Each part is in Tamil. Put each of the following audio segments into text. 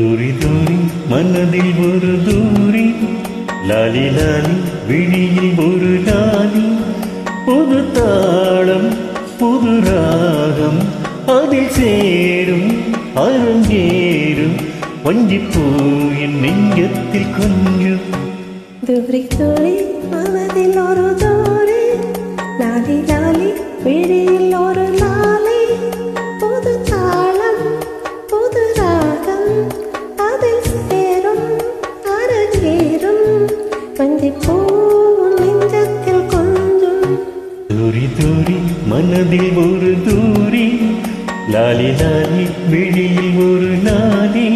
தூரி தூரி மனதில் ஒரு தூரி, லாலி லாலி விழியில் ஒரு லாலி. புது தாளம் புது ராகம் அதில் சேரும் அரங்கேறும், வஞ்சிப்பூ என் நெஞ்சத்தில் கொஞ்சம். தூரி தூரி மனதில் ஒரு தூரி, லாலி லாலி விழியில் ஒரு லாலி. புது தாளம் புது ராகம் அதில் சேரும் அரங்கேறும், வஞ்சிப்பூ நெஞ்சத்தில் கொஞ்சம். தூரி தூரி மனதில் ஒரு தூரி, லாலி லாலி விழியில் ஒரு லாலி.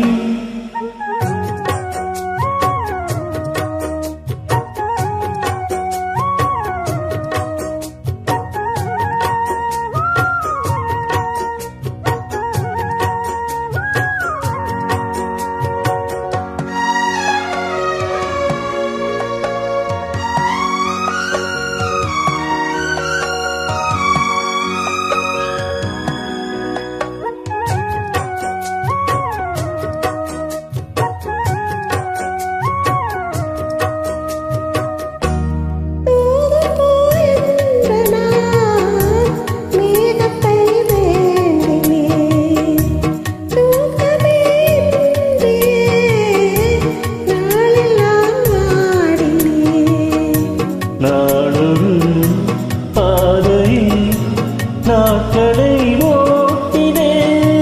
நாட்களை ஓட்டினேன்,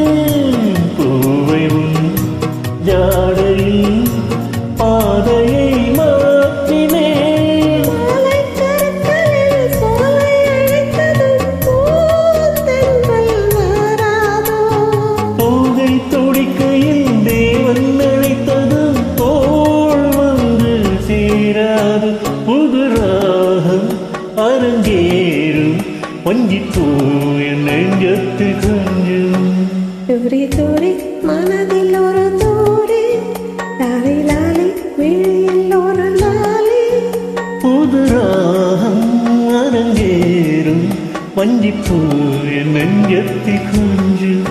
பூவை உன் ஜாடையில் பாதையை மாற்றினேன். பூகை துடிக்கையில் தேவன் அழைத்ததும் தோள் வந்து சேராது, புது ராகம் அரங்கேறும், வஞ்சிப்பூ என் நெஞ்சத்தில் கொஞ்சம். தூரி தூரி மனதில் ஒரு தூரி, லாலி லாலி விழியில் ஒரு லாலி. புது ராகம் அரங்கேறும், வஞ்சிப்பூ என் நெஞ்சத்தில் கொஞ்சம்.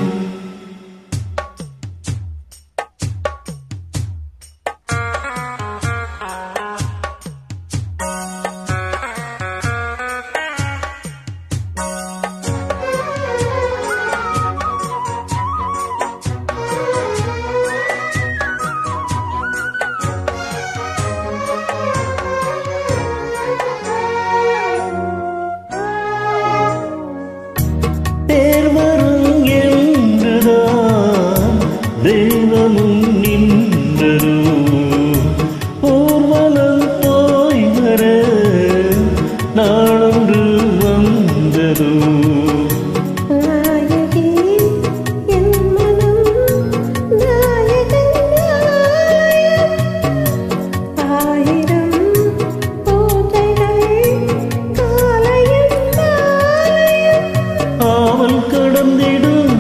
தேர்வரும் என்றுதான் தெய்வமும் நின்றதோ, ஊர்வலம் போய் வர நாளொன்று வந்ததோ.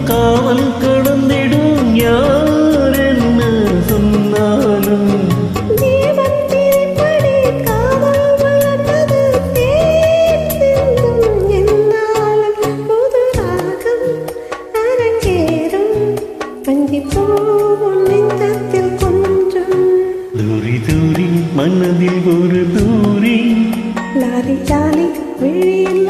காவல் கடந்திடும் யார் என்ன சொன்னாலும், புது ராகம் அரங்கேறும், வஞ்சிப்பூ நெஞ்சத்தில் கொஞ்சம். தூரி தூரி மனதில் ஒரு தூரி, லாலி லாலி விழியில்